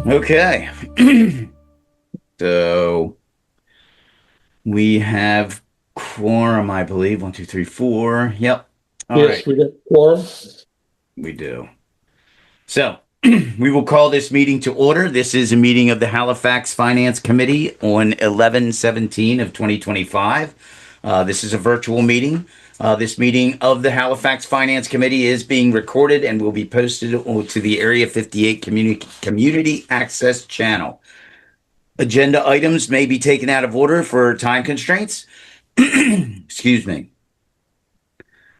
Okay. So we have quorum, I believe. One, two, three, four. Yep. All Yes, right. we got quorum. We do. So we will call this meeting to order. This is a meeting of the Halifax Finance Committee on 11/17 of 2025. This is a virtual meeting. This meeting of the Halifax Finance Committee is being recorded and will be posted to the Area 58 Community Access Channel. Agenda items may be taken out of order for time constraints. Excuse me.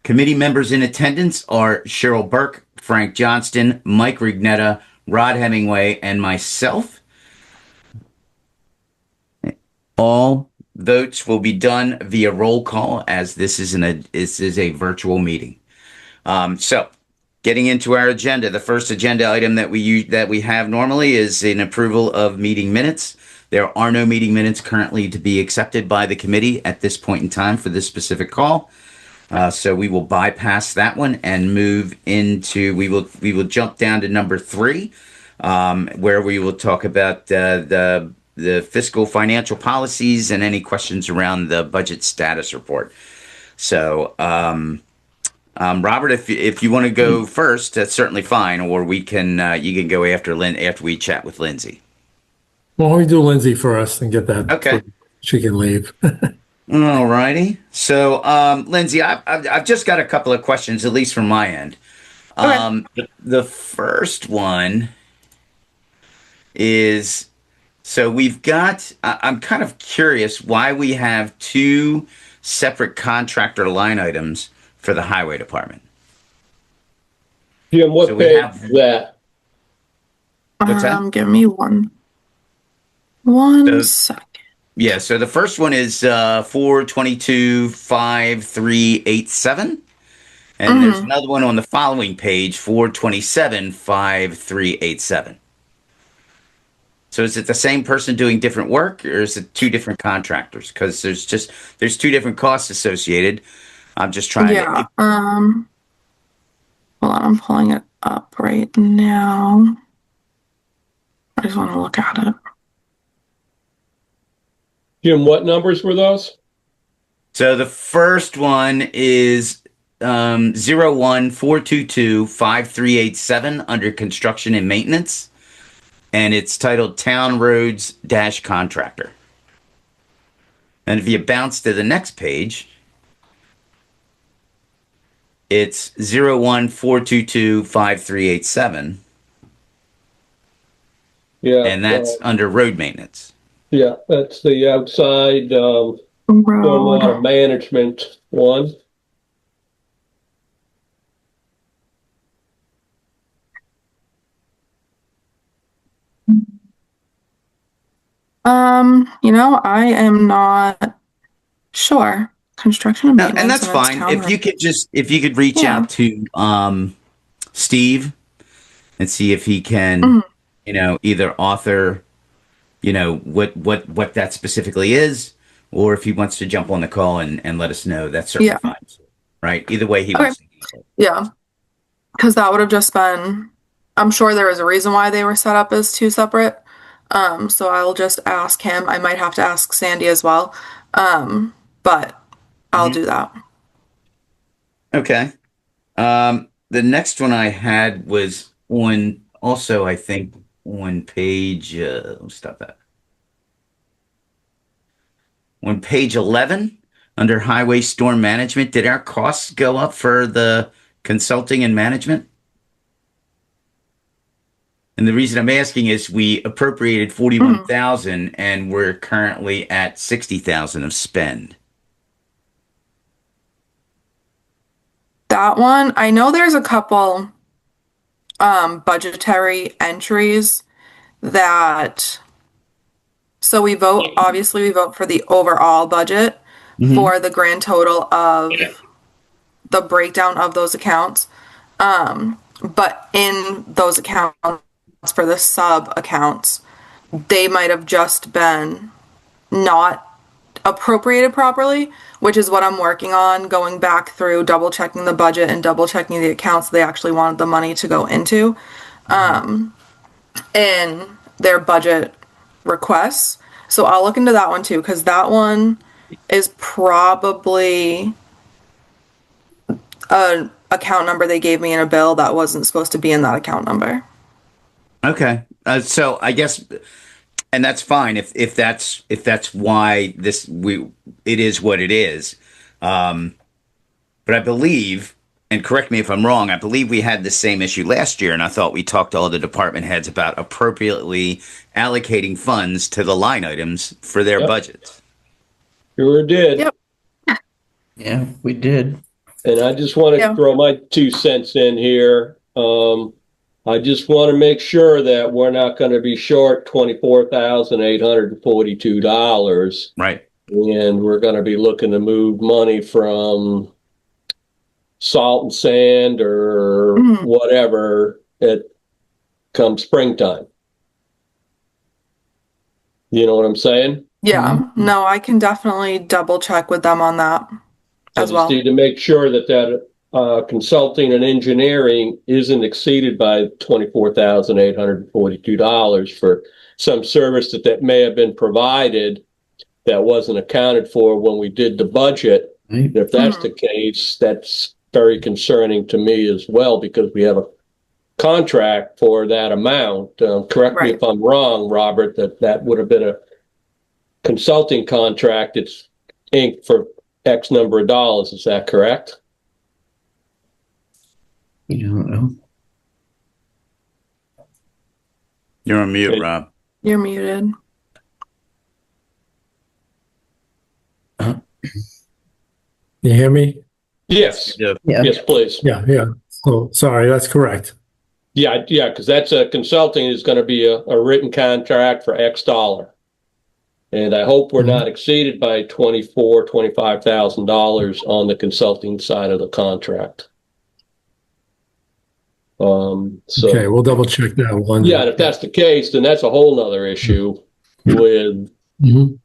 Committee members in attendance are Cheryl Burke, Frank Johnston, Mike Rignetta, Rod Hemingway, and myself. All votes will be done via roll call as this is a virtual meeting. So, getting into our agenda, the first agenda item that we have normally is an approval of meeting minutes. There are no meeting minutes currently to be accepted by the committee at this point in time for this specific call. So we will bypass that one and move into we will jump down to number 3, where we will talk about the fiscal financial policies and any questions around the budget status report. So, Robert, if you want to go first, that's certainly fine, or we can you can go after after we chat with Lindsay. Well, let me do Lindsay first and get that Okay. she can leave. All righty. So, Lindsay, I've just got a couple of questions, at least from my end. The first one is, so we've got, I'm kind of curious why we have two separate contractor line items for the highway department. Jim, what So we page have- is that? What's that? Give me one second. Yeah, so the first one is 422-5387. And there's another one on the following page, 427-5387. So is it the same person doing different work, or is it two different contractors? Because there's two different costs associated. I'm just trying Yeah. to. Hold on, I'm pulling it up right now. I just want to look at it. Jim, what numbers were those? So the first one is 01422-5387 under construction and maintenance. And it's titled Town Roads Dash Contractor. And if you bounce to the next page, it's 01422-5387. Yeah. And that's under road maintenance. Yeah, that's the outside Road. stormwater management one. I am not sure. Construction and No, maintenance. and that's it's fine. town If you could reach Yeah. out to Steve and see if he can, Mhm. either author, what that specifically is, or if he wants to jump on the call and let us know, that's certainly Yeah. fine. Right? Either way he Okay. wants to handle it. Yeah, because that would have just been, I'm sure there was a reason why they were set up as two separate. So I'll just ask him. I might have to ask Sandy as well. But I'll do that. Okay. The next one I had was on also, I think, on page, let's stop that. On page 11, under highway storm management, did our costs go up for the consulting and management? And the reason I'm asking is we appropriated 41,000 and we're currently at 60,000 of spend. That one, I know there's a couple budgetary entries that, so we vote, obviously we vote for the overall budget for the grand total of the breakdown of those accounts. But in those accounts for the sub accounts, they might have just been not appropriated properly, which is what I'm working on, going back through, double checking the budget and double checking the accounts they actually wanted the money to go into. And their budget requests. So I'll look into that one too, because that one is probably an account number they gave me in a bill that wasn't supposed to be in that account number. Okay. So I guess, and that's fine if that's why it is what it is. But I believe, and correct me if I'm wrong, I believe we had the same issue last year, and I thought we talked to all the department heads about appropriately allocating funds to the line items for their Yep. budgets. Sure did. Yep. Yeah, we did. And I just want to Yeah. throw my 2 cents in here. I just want to make sure that we're not going to be short $24,842. Right. And we're going to be looking to move money from salt and sand or whatever at come springtime. You know what I'm saying? Yeah, no, I can definitely double check with them on that I as just well. need to make sure that consulting and engineering isn't exceeded by $24,842 for some service that may have been provided that wasn't accounted for when we did the budget. Right. And if that's the case, that's very concerning to me as well, because we have a contract for that amount. Correct me Right. if I'm wrong, Robert, that would have been a consulting contract. It's inked for X number of dollars. Is that correct? You don't know. You're on mute, Okay. Rob. You're muted. You hear me? Yes. Yeah. Yeah. Yes, please. Yeah. Oh, sorry, that's correct. Yeah, because that's a consulting is going to be a written contract for X dollar. And I hope we're not exceeded by $25,000 on the consulting side of the contract. So Okay, we'll double check that one. yeah, and if that's the case, then that's a whole nother issue with Mhm.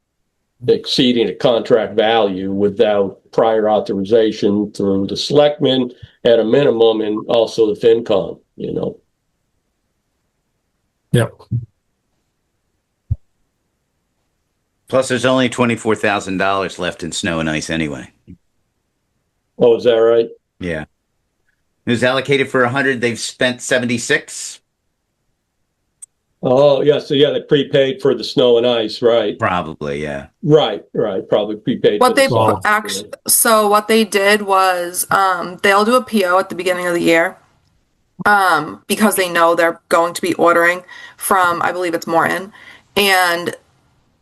exceeding the contract value without prior authorization through the selectmen at a minimum, and also the FinCom, you know. Yep. Plus, there's only $24,000 left in snow and ice anyway. Oh, is that right? Yeah. It was allocated for 100. They've spent 76. Oh, yeah. So yeah, they prepaid for the snow and ice, right? Probably, yeah. Right. Probably prepaid. What for the they salt. actually, so what they did was, they'll do a PO at the beginning of the year, because they know they're going to be ordering from, I believe it's Morton, and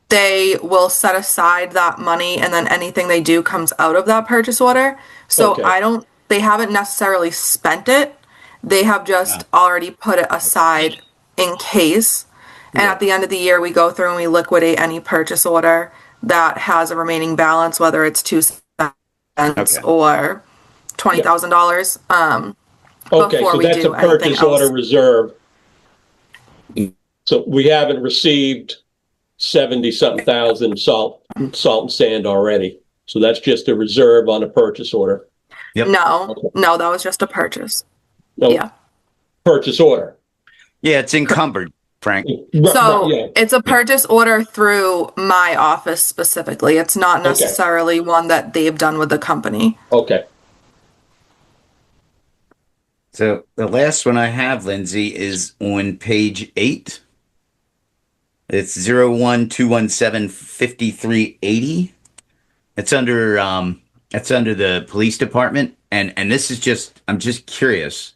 they will set aside that money, and then anything they do comes out of that purchase order. So Okay. they haven't necessarily spent it. They have just already put it aside in case. And at the end of the year, we go through and we liquidate any purchase order that has a remaining balance, whether it's 2 cents Okay. or $20,000. Okay, before so we that's do a purchase anything else. order reserve. So we haven't received 70-something thousand salt and sand already. So that's just a reserve on a purchase order. Yep. No, that was just a purchase. No, Yeah. purchase order. Yeah, it's encumbered, Frank. So Yeah. it's a purchase order through my office specifically. It's not necessarily one that they've done with the company. Okay. So the last one I have, Lindsay, is on page 8. It's 012175380. It's under the police department, and this is just, I'm just curious.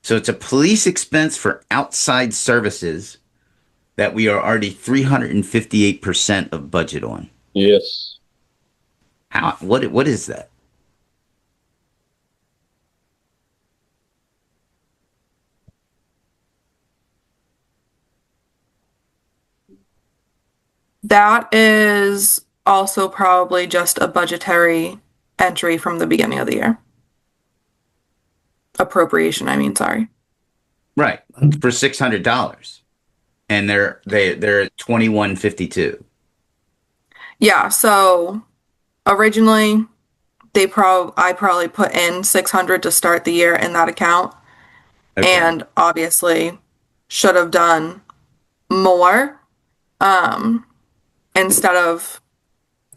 So it's a police expense for outside services that we are already 358% of budget on. Yes. What is that? That is also probably just a budgetary entry from the beginning of the year. Appropriation, I mean, sorry. Right, for $600, and they're at 2152. Yeah, so originally I probably put in 600 to start the year in that account, Okay. and obviously should have done more, instead of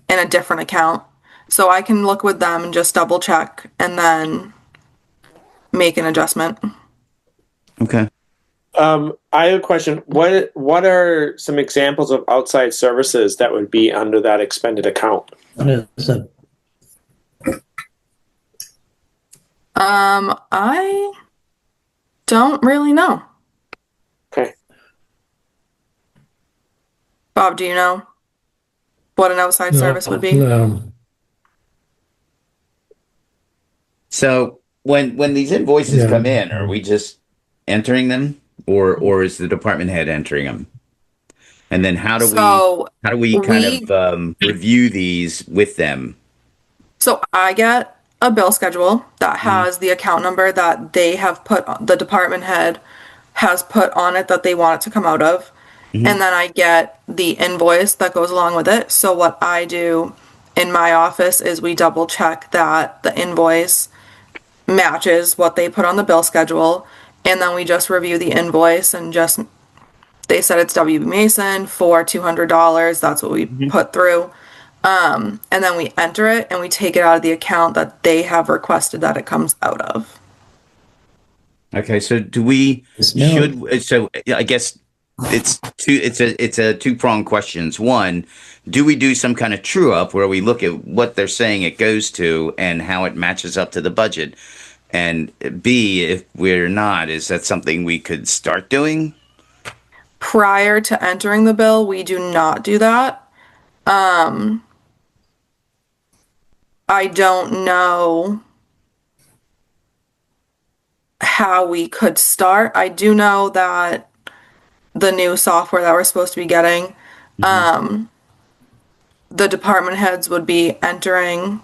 in a different account. So I can look with them and just double check and then make an adjustment. Okay. I have a question. What are some examples of outside services that would be under that expended account? What is it? I don't really know. Okay. Bob, do you know what an outside service would be? No. So when these invoices Yeah. come in, are we just entering them, or is the department head entering them? And then how do So we kind of review these with them? So I get a bill schedule that has the account number that they have put, the department head has put on it that they want it to come out of. And then I get the invoice that goes along with it. So what I do in my office is we double check that the invoice matches what they put on the bill schedule. And then we just review the invoice and just, they said it's WB Mason for $200. That's what we put through. And then we enter it and we take it out of the account that they have requested that it comes out of. Okay, so do we No. so I guess it's a two-pronged questions. One, do we do some kind of true up where we look at what they're saying it goes to and how it matches up to the budget? And B, if we're not, is that something we could start doing? Prior to entering the bill, we do not do that. I don't know how we could start. I do know that the new software that we're supposed to be getting, the department heads would be entering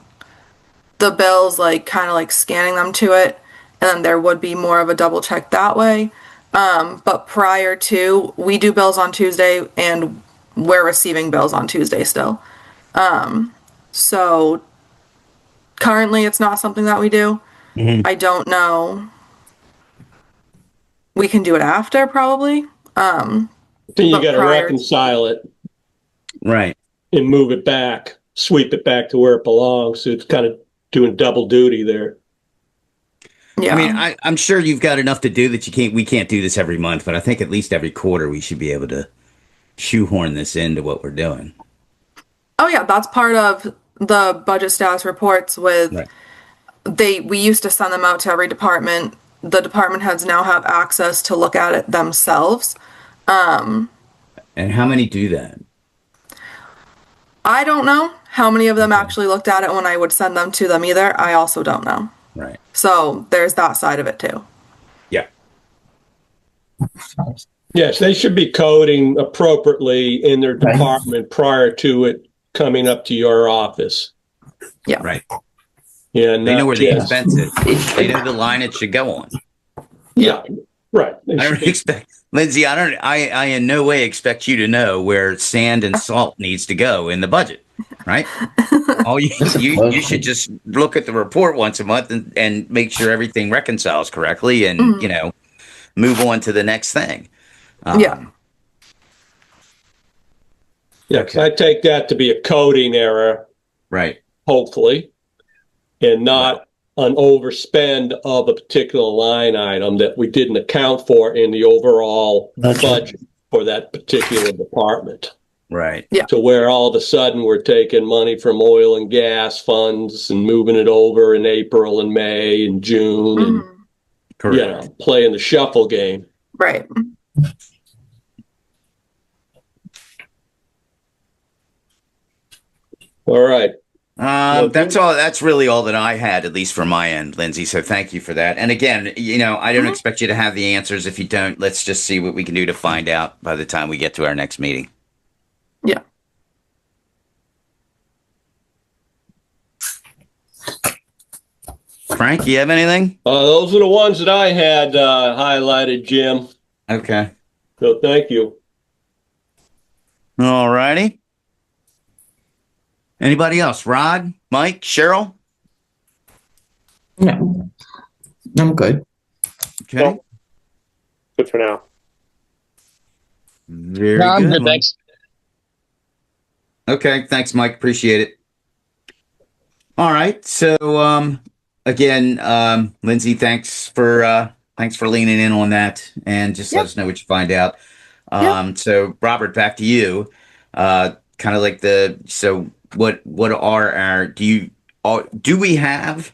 the bills, like kind of like scanning them to it, and then there would be more of a double check that way. But prior to, we do bills on Tuesday and we're receiving bills on Tuesday still. So currently it's not something that we do. I don't know. We can do it after probably. Then you But got to prior- reconcile it Right. and move it back, sweep it back to where it belongs. So it's kind of doing double duty there. Yeah. I mean, I'm sure you've got enough to do that we can't do this every month, but I think at least every quarter we should be able to shoehorn this into what we're doing. Oh yeah, that's part of the budget status reports with Right. we used to send them out to every department. The department heads now have access to look at it themselves. And how many do that? I don't know how many of them actually looked at it when I would send them to them either. I also don't know. Right. So there's that side of it too. Yeah. Yes, they should be coding appropriately in their department prior to it coming up to your office. Yeah. Right. Yeah, They know where the yeah, expense is. They know the line it should go on. yeah, right. They I should don't be- expect Lindsay. I in no way expect you to know where sand and salt needs to go in the budget, right? All you should just look at the report once a month and make sure everything reconciles correctly, and move on to the next thing. Yeah. Yeah, 'cause I take that to be a coding error, Right. hopefully, and not an overspend of a particular line item that we didn't account for in the overall budget for that particular department. Right. Yeah. To where all of a sudden we're taking money from oil and gas funds and moving it over in April and May and June and, Correct. you know, playing the shuffle game. Right. All right. That's all. That's really all that I had, at least from my end, Lindsay. So thank you for that. And again, I don't expect you to have the answers. If you don't, let's just see what we can do to find out by the time we get to our next meeting. Yeah. Frank, you have anything? Those are the ones that I had highlighted, Jim. Okay. So thank you. All righty. Anybody else? Rod, Mike, Cheryl? No, I'm good. Okay. Good for now. Very No, I'm good. good, thanks. Okay, thanks, Mike. Appreciate it. All right. So, again, Lindsay, thanks for leaning in on that, and just let Yep. us know what you find out. Yep. So, Robert, back to you. Kind of like what are our do we have,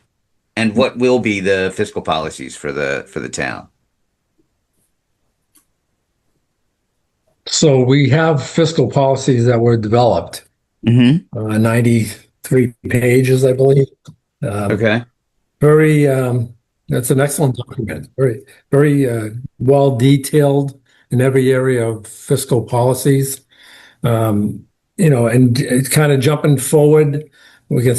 and what will be the fiscal policies for the town? So we have fiscal policies that were developed, Mm-hmm. 93 pages, I believe. Okay. Very, that's an excellent document. Very well detailed in every area of fiscal policies. And it's kind of jumping forward. We can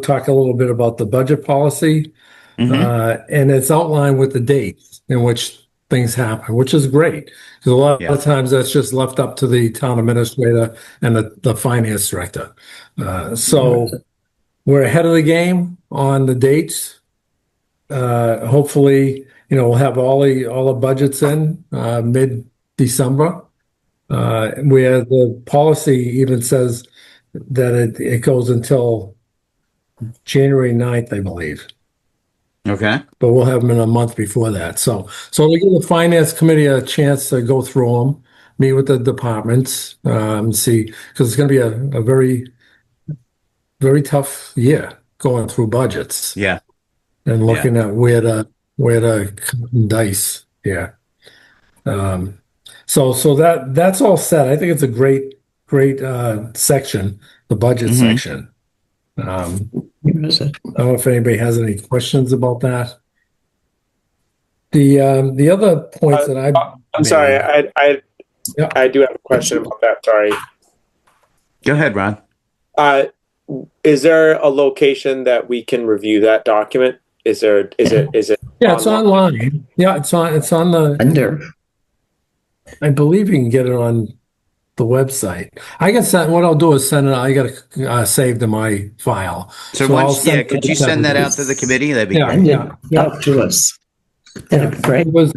talk a little bit about the budget policy, Mm-hmm. and it's outlined with the dates in which things happen, which is great because a lot Yeah. of times that's just left up to the town administrator and the finance director. So we're ahead of the game on the dates. Hopefully, we'll have all the budgets in mid-December, where the policy even says that it goes until January 9th, I believe. Okay. But we'll have them in a month before that. So to give the finance committee a chance to go through them, meet with the departments, see, because it's going to be a very, very tough year going through budgets Yeah. and looking at where to cut and dice here. So that's all set. I think it's a great section, the budget Mhm. section. I don't know if anybody has any questions about that. The other points that I'm sorry. Yeah. I do have a question about that. Sorry. Go ahead, Ron. Is there a location that we can review that document? Is it? Yeah, it's online. Yeah, it's on the. Under. I believe you can get it on the website. I guess what I'll do is send it. I got to save to my file. So I'll once, send could you send that out to the committee? That'd be Yeah. great. And then up to us. That'd be great. It was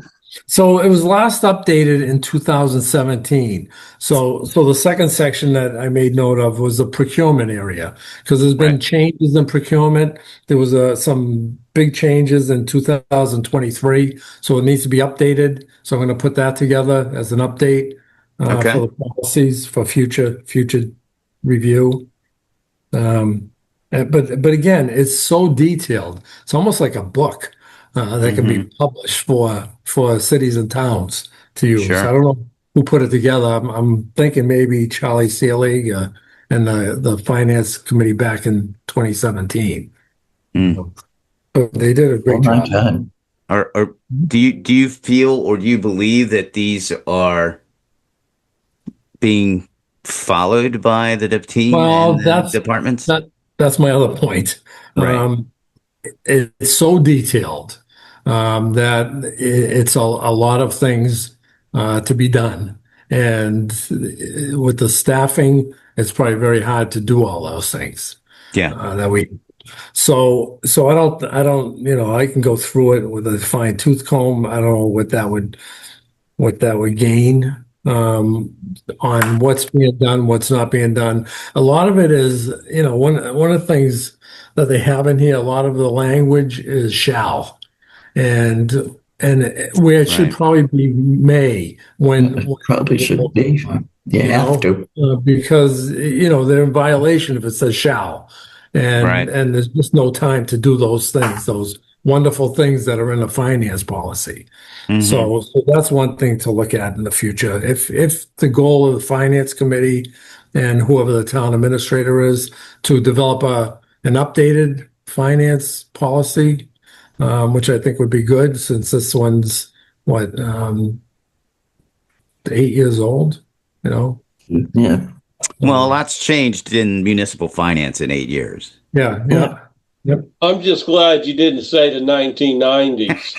last updated in 2017. So the second section that I made note of was the procurement area because there's been Right. changes in procurement. There was some big changes in 2023, so it needs to be updated. So I'm going to put that together as an update Okay. for the policies for future review. But again, it's so detailed. It's almost like a book that can be published for cities and towns to use. Sure. I don't know who put it together. I'm thinking maybe Charlie Seelig and the finance committee back in 2017. Mm. But they did a great My job. God. Or do you feel or do you believe that these are being followed by the team Well, and the that's departments? that's my other point. Right. It's so detailed that it's a lot of things to be done, and with the staffing, it's probably very hard to do all those things. Yeah. That we. So I don't I can go through it with a fine tooth comb. I don't know what that would gain on what's being done, what's not being done. A lot of it is, one of the things that they have in here, a lot of the language is shall, and where it should Right. probably be may when Probably should be. You have to. because they're in violation if it says shall, and Right. and there's just no time to do those things, those wonderful things that are in the finance policy. Mhm. So that's one thing to look at in the future. If the goal of the finance committee and whoever the town administrator is to develop an updated finance policy, which I think would be good since this one's 8 years old, Yeah. Well, a lot's changed in municipal finance in 8 years. Yeah. I'm just glad you didn't say the 1990s.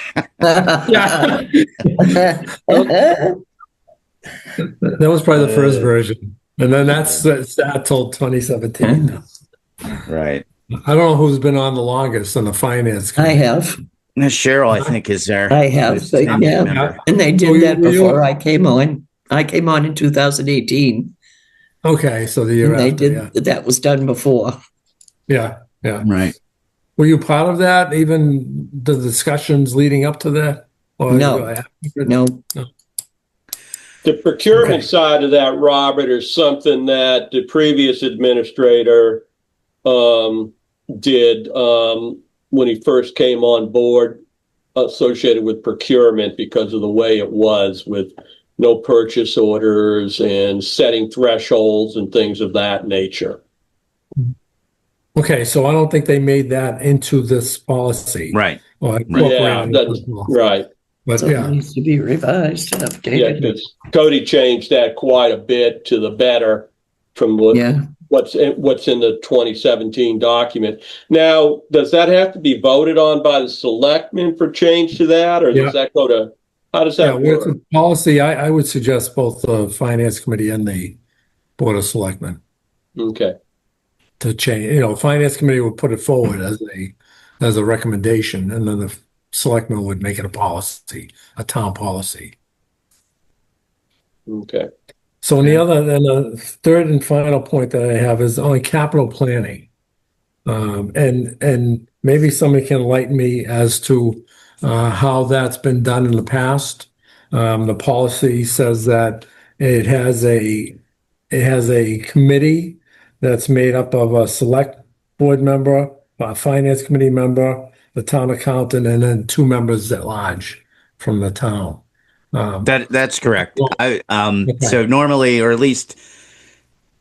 That was probably the first version. And then that's till 2017. Right. I don't know who's been on the longest on the finance I committee. have. Now, Cheryl, I think, is there. I have. Yeah. member. And they Oh, did that you- before I came on. I came on in 2018, Okay, so the year and they after, did, that was done before. yeah. Right. Were you part of that, even the discussions leading up to that? Or No. No, The procurement Okay. side of that, Robert, is something that the previous administrator did when he first came on board, associated with procurement because of the way it was with no purchase orders and setting thresholds and things of that nature. Okay, so I don't think they made that into this policy. Right. Or Yeah, incorporated into that's the policy. right. But so it yeah, needs to be revised and Yeah, updated. because Cody changed that quite a bit to the better from Yeah, what's in the 2017 document. Now, does that have to be voted on by the selectmen for change to that, or Yeah. does that go to, how does yeah, that with work? the policy, I would suggest both the finance committee and the board of selectmen Okay, to change, finance committee would put it forward as a recommendation, and then the selectmen would make it a policy, a town policy. okay. So then the third and final point that I have is on capital planning. And maybe somebody can enlighten me as to how that's been done in the past. The policy says that it has a committee that's made up of a select board member, a finance committee member, the town accountant, and then two members at large from the town. That's correct. Well, okay. So normally, or at least,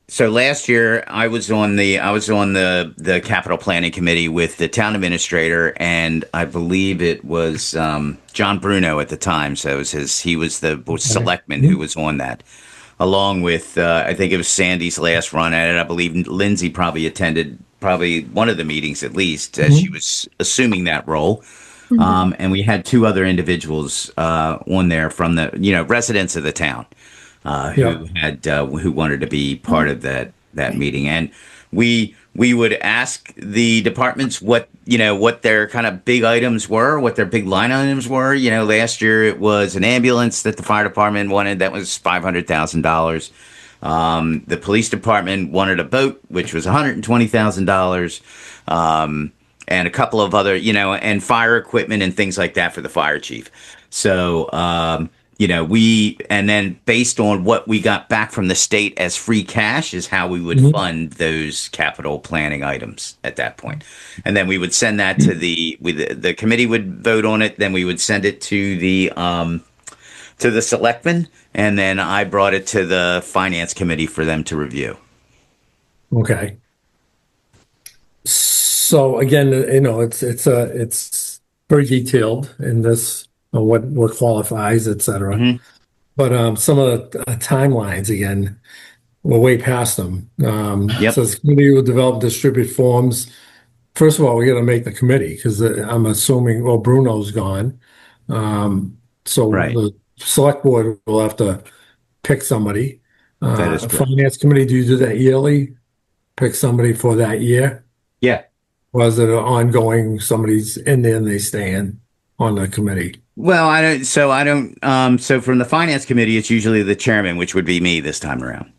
so last year I was on the capital planning committee with the town administrator, and I believe it was John Bruno at the time. So it was he was the selectman who was on that, along with I think it was Sandy's last run at it. I believe Lindsay probably attended one of the meetings at least, as she was assuming that role. And we had two other individuals on there from the residents of the town who wanted to be part of that meeting, and we would ask the departments what their kind of big items were, what their big line items were. Last year it was an ambulance that the fire department wanted, that was $500,000. The police department wanted a boat, which was $120,000. And a couple of other, and fire equipment and things like that for the fire chief. So, and then based on what we got back from the state as free cash is how we would fund those capital planning items at that point. And then we would send that to the committee would vote on it. Then we would send it to the selectmen. And then I brought it to the finance committee for them to review. Okay. So again, it's very detailed in this, what qualifies, et cetera. Mhm. But some of the timelines, again, we're way past them. Yep. So the committee will develop, distribute forms. First of all, we got to make the committee because I'm assuming, well, Bruno's gone. So Right. the select board will have to pick somebody. That is correct. Finance committee, do you do that yearly? Pick somebody for that year? Yeah. Was it an ongoing, somebody's in there and they stay in on the committee? Well, so from the finance committee, it's usually the chairman, which would be me this time around.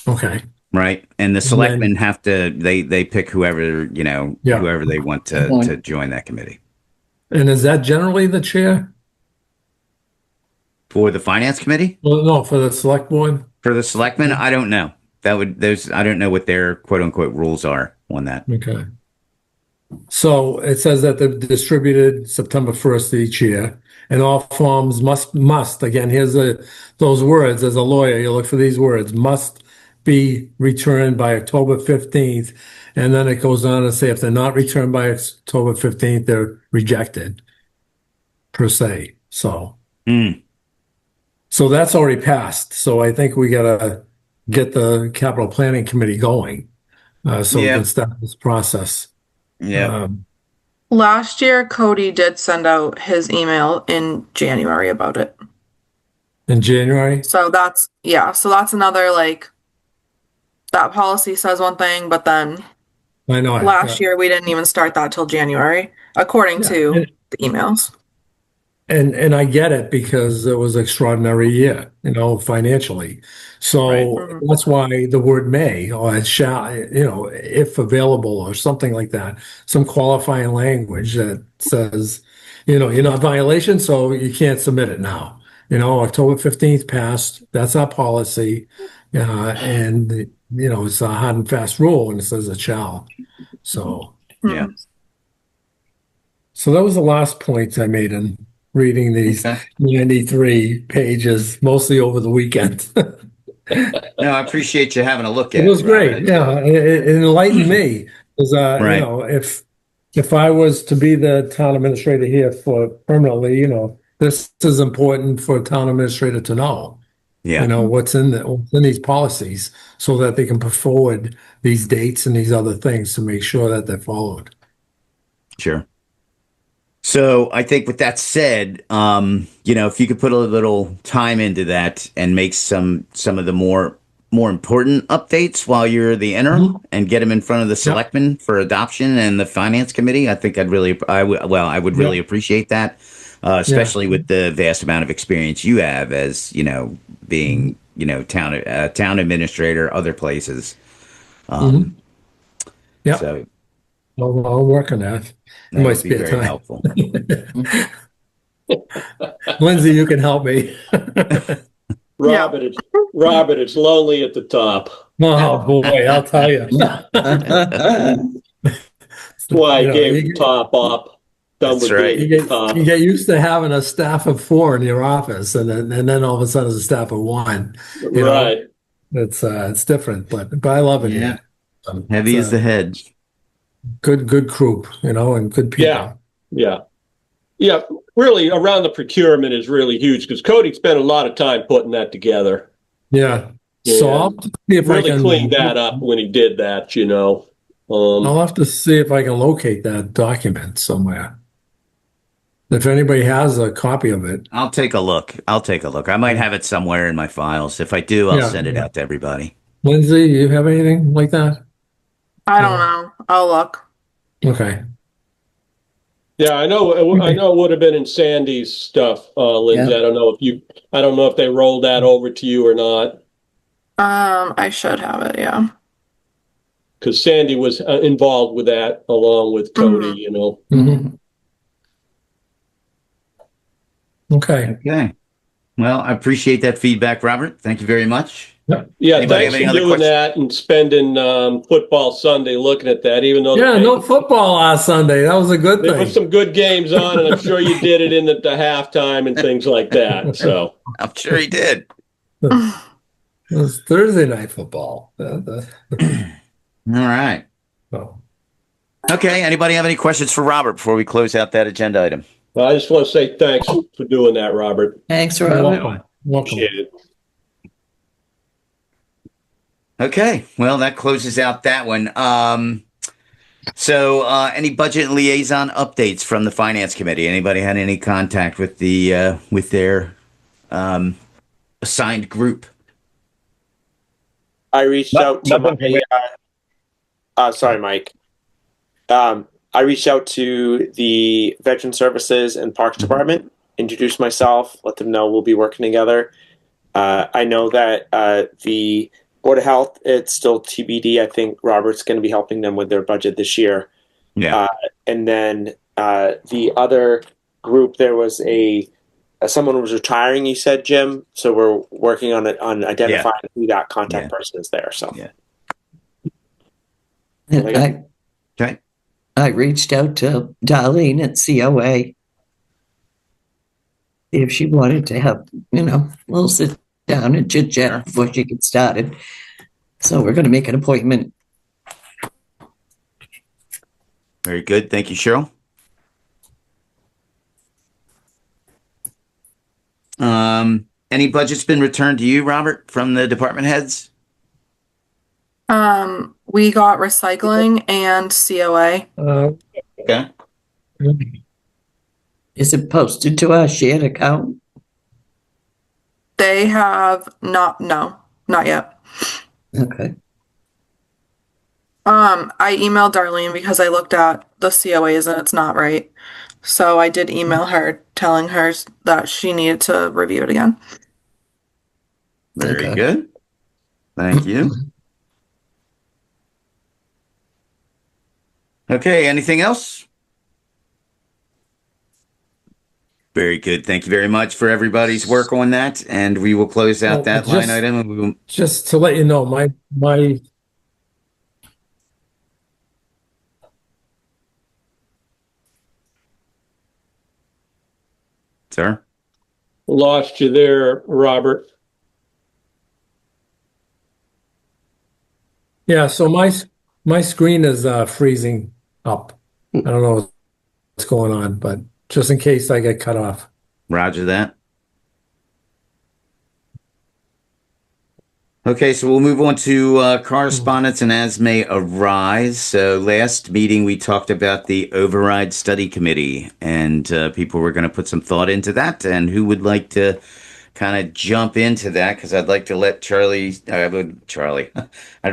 Okay. Right. And the selectmen have to, they pick whoever, Yeah. whoever they want to join that committee. And is that generally the chair? For the finance committee? Well, no, for the select board? For the selectmen, I don't know. I don't know what their quote unquote rules are on that. Okay. So it says that they're distributed September 1st each year, and all forms must, again, those words, as a lawyer, you look for these words, must be returned by October 15th. And then it goes on to say if they're not returned by October 15th, they're rejected, per se. So that's already passed. So I think we got to get the capital planning committee going so we can start this process. Yeah. Last year, Cody did send out his email in January about it. In January? So that's another, that policy says one thing, but then I know. last year we didn't even start that till January, according to the emails. and I get it because it was an extraordinary year, financially. So Right. that's why the word may or shall, if available or something like that, some qualifying language that says, you're not violation, so you can't submit it now. October 15th passed. That's our policy. And it's a hard and fast rule and it says it shall. So. Yeah. So that was the last point I made in reading these Okay. 93 pages, mostly over the weekend. No, I appreciate you having a look at It was it, Robert. great. Yeah, it enlightened me because Right. if I was to be the town administrator here for permanently, this is important for a town administrator to know. Yeah. What's in these policies so that they can put forward these dates and these other things to make sure that they're followed. Sure. So I think with that said, if you could put a little time into that and make some of the more important updates while you're the interim and get them in front of the selectmen for adoption and the finance committee, I think I would really appreciate that, especially with the vast amount of experience you have as, being, town administrator, other places. Yeah. So I'll work on that in that my would be spare very time. helpful. Lindsay, you can help me. Robert, it's lonely at the top. Oh boy, I'll tell you. That's why I gave the top up. Done That's with right. being You at the top. get used to having a staff of 4 in your office, and then all of a sudden it's a staff of 1. Right. It's different, but I love it. Yeah. Here. Heavy It's as the head. good group, and good people. Yeah. Really, around the procurement is really huge because Cody spent a lot of time putting that together. Yeah. So Yeah. I'll have to see if Really I can cleaned that up when he did that. I'll have to see if I can locate that document somewhere. If anybody has a copy of it. I'll take a look. I might have it somewhere in my files. If I do, I'll send it out to everybody. Lindsay, you have anything like that? I don't know. I'll look. Okay. Yeah, I know. I know it would have been in Sandy's stuff, Lindsay. Yeah. I don't know if they rolled that over to you or not, I should have it, yeah. because Sandy was involved with that along with Cody. Mhm. Okay. Okay. Well, I appreciate that feedback, Robert. Thank you very much. Yeah, Anybody thanks have any for other doing questions? that and spending football Sunday looking at that. Even though Yeah, no football last Sunday. That was a good there thing. were some good games on, and I'm sure you did it in the halftime and things like that. So I'm sure he did. It was Thursday night football. All right. So, Okay. Anybody have any questions for Robert before we close out that agenda item? I just want to say thanks for doing that, Robert. Thanks, you're Robert. welcome. Appreciate it. Okay. Well, that closes out that one. So any budget and liaison updates from the finance committee? Anybody had any contact with their assigned group? I reached out to my, sorry, Mike. I reached out to the Veteran Services and Parks Department, introduced myself, let them know we'll be working together. I know that the Board of Health, it's still TBD. I think Robert's going to be helping them with their budget this year. Yeah. And then the other group, there was someone was retiring, you said, Jim. So we're working on it, on identifying who that contact person is there. So Yeah. And Okay. I reached out to Darlene at COA. If she wanted to have, we'll sit down and chit chat before she gets started. So we're going to make an appointment. Very good. Thank you, Cheryl. Any budget's been returned to you, Robert, from the department heads? We got recycling and COA. Okay. Is it posted to our shared account? They have not yet. Okay. I emailed Darlene because I looked at the COAs and it's not right. So I did email her telling her that she needed to review it again. Very Okay. good. Thank you. Okay, anything else? Very good. Thank you very much for everybody's work on that, and we will close out Well, that line item. And we will, just to let you know, my sir. Lost you there, Robert. yeah, so my screen is freezing up. I don't know what's going on, but just in case I get cut off. Roger that. Okay, so we'll move on to correspondence and as may arise. So last meeting we talked about the override study committee, and people were going to put some thought into that. And who would like to kind of jump into that? Because I'd like to let Charlie, I'd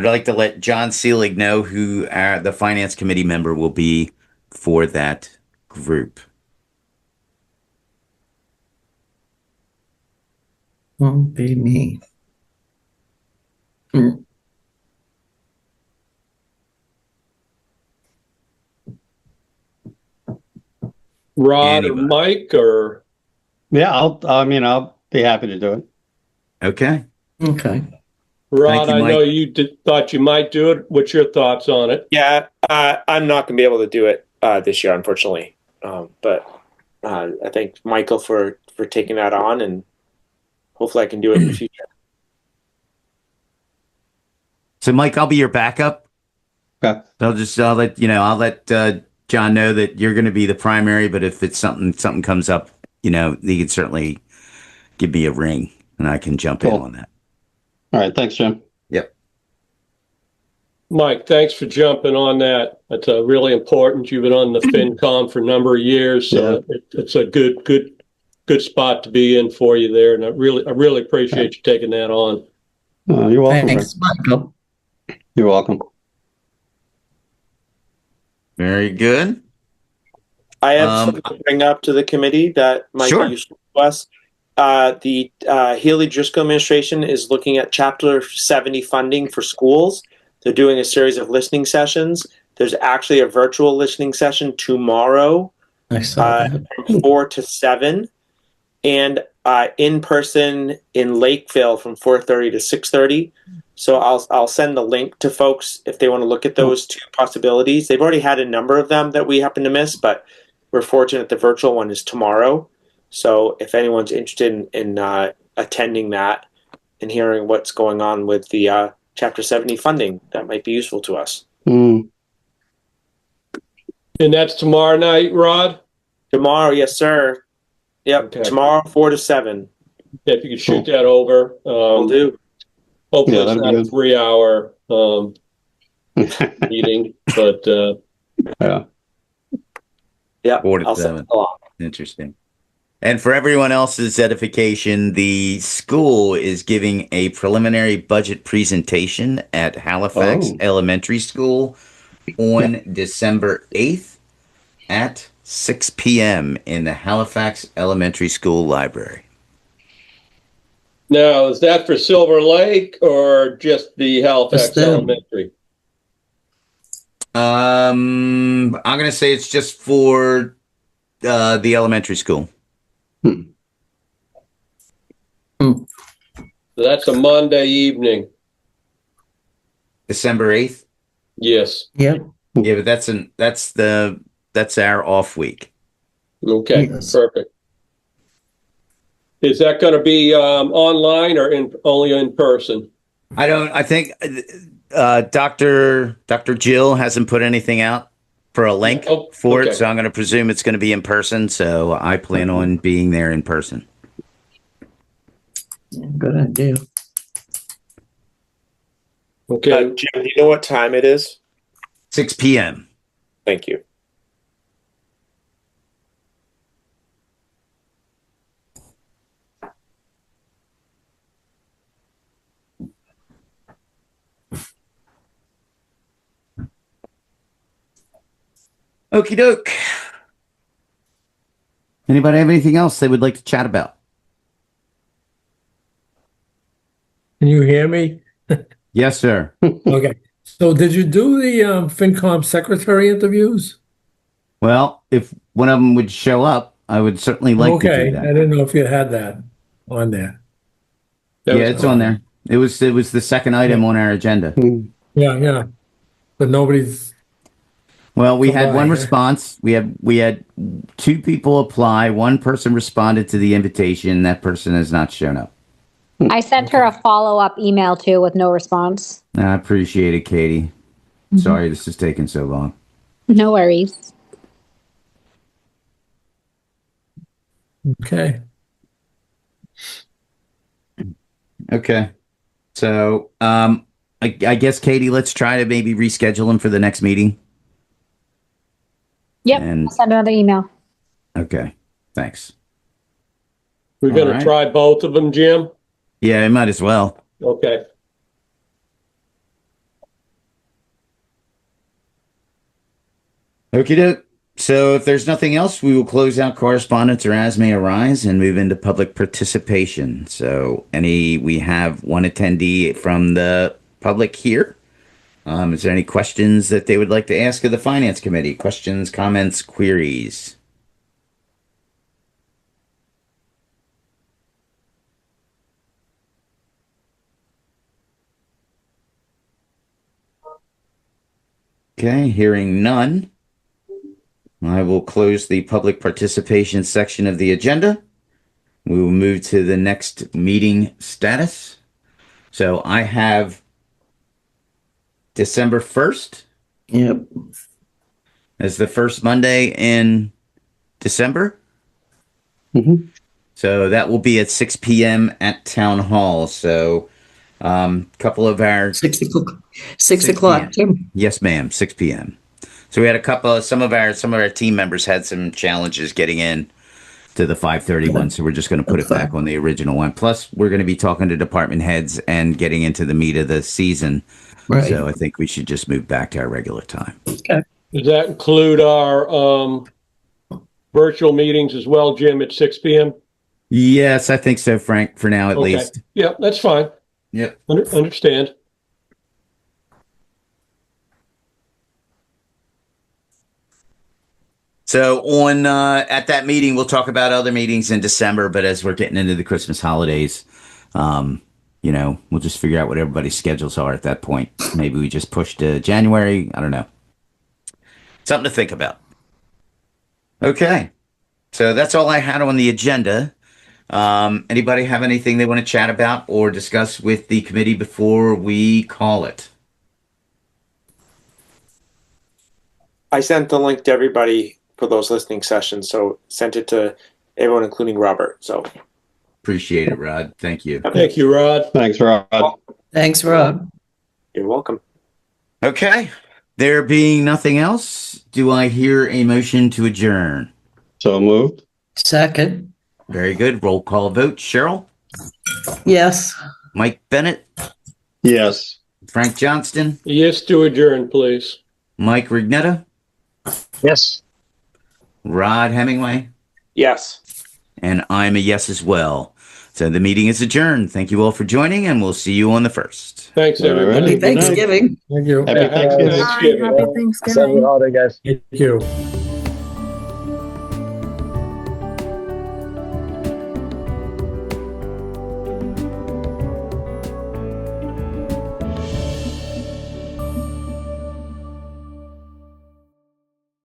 like to let John Seelig know who the finance committee member will be for that group. Won't be me. Hmm. Rod or Anybody. Mike or Yeah, I'll be happy to do it. Okay. Okay. Rod, you, I know Mike. you thought you might do it. What's your thoughts on it? Yeah, I'm not going to be able to do it this year, unfortunately. But I thank Michael for taking that on, and hopefully I can do it in the future. So Mike, I'll be your backup. Okay. I'll let John know that you're going to be the primary, but if it's something comes up, he can certainly give me a ring and I can jump in Cool. on that. All right. Thanks, Jim. Yep. Mike, thanks for jumping on that. That's really important. You've been on the FinCom for a number of years, so it's a good spot to be in for you there. And I really appreciate you taking that on. You're welcome. Thanks, Michael. You're welcome. Very good. I have something to bring up to the committee that might Sure. be useful to us. The Healy Driscoll administration is looking at Chapter 70 funding for schools. They're doing a series of listening sessions. There's actually a virtual listening session tomorrow I saw that. from 4 to 7, and in person in Lakeville from 4:30 to 6:30. So I'll send the link to folks if they want to look at those two possibilities. They've already had a number of them that we happen to miss, but we're fortunate the virtual one is tomorrow. So if anyone's interested in attending that and hearing what's going on with the Chapter 70 funding, that might be useful to us. Mm. And that's tomorrow night, Rod? Tomorrow, yes, sir. Yep, Okay. tomorrow, 4 to 7. Yeah, if you could shoot that over. Will do. Hopefully Yeah, it's that'd be not a good. 3-hour meeting, but Yeah. Yeah, 4 to I'll send 7. it along. Interesting. And for everyone else's edification, the school is giving a preliminary budget presentation at Halifax Oh. Elementary School on December 8th at 6 p.m. in the Halifax Elementary School Library. now is that for Silver Lake or just the Halifax Just them. Elementary? I'm going to say it's just for the elementary school. So that's a Monday evening. December 8th. Yes. Yep. Yeah, but that's our off week. Okay, Yes. perfect. Is that going to be online or only in person? I think Dr. Jill hasn't put anything out for a link for okay. it, so I'm going to presume it's going to be in person. So I plan on being there in person. Good idea. Okay. Jim, do you know what time it is? 6 p.m. Thank you. Okie doke. Anybody have anything else they would like to chat about? Can you hear me? Yes, sir. Okay. So did you do the FinCom secretary interviews? Well, if one of them would show up, I would certainly like to Okay, do I that. didn't know if you had that on there. That Yeah, was it's on there. It was the second item Yeah. on our agenda. Yeah. But nobody's, Well, we Come had by, one huh? response. We had two people apply. One person responded to the invitation. That person has not shown up. I sent her a follow-up email too with no response. I appreciate it, Katie. Sorry this is taking so long. No worries. okay. Okay. So, I guess, Katie, let's try to maybe reschedule him for the next meeting. Yep, And- I'll send another email. Okay. Thanks. We're going All to right. try both of them, Jim? Yeah, I might as well. Okay. Okie doke. So if there's nothing else, we will close out correspondence or as may arise and move into public participation. So we have one attendee from the public here. Is there any questions that they would like to ask of the Finance Committee? Questions, comments, queries? Okay, hearing none. I will close the public participation section of the agenda. We will move to the next meeting status. So I have December 1st Yep. as the first Monday in December. Mhm. So that will be at 6 p.m. at Town Hall. So couple of our 6 o'clock. 6 o'clock, Jim. Yes, ma'am, 6 p.m. So we had some of our team members had some challenges getting in to the 5:30 one, so we're just going to put it back on the original one. Plus, we're going to be talking to department heads and getting into the meat of the season. Right. So I think we should just move back to our regular time. Does that include our virtual meetings as well, Jim, at 6 p.m.? Yes, I think so, Frank, for now at Okay. least. Yeah, that's fine. Yep. Understand. So on at that meeting, we'll talk about other meetings in December. But as we're getting into the Christmas holidays, we'll just figure out what everybody's schedules are at that point. Maybe we just push to January. I don't know. Something to think about. Okay, so that's all I had on the agenda. Anybody have anything they want to chat about or discuss with the committee before we call it? I sent the link to everybody for those listening sessions, so sent it to everyone, including Robert. So Appreciate it, Rod. Thank you. Thank you, Rod. Thanks, Rod. Thanks, Rob. you're welcome. Okay, there being nothing else, do I hear a motion to adjourn? So moved. Second. Very good. Roll call vote. Cheryl, Yes. Mike Bennett, Yes. Frank Johnston, Yes to adjourn, please. Mike Rignetta, Yes. Rod Hemingway, Yes. and I'm a yes as well. So the meeting is adjourned. Thank you all for joining, and we'll see you on the 1st. Thanks, All right. everybody. Happy Thanksgiving. Thank you. Happy Yeah, happy Thanksgiving. Thanksgiving. Happy Happy Thanksgiving. holiday, guys. Thank you.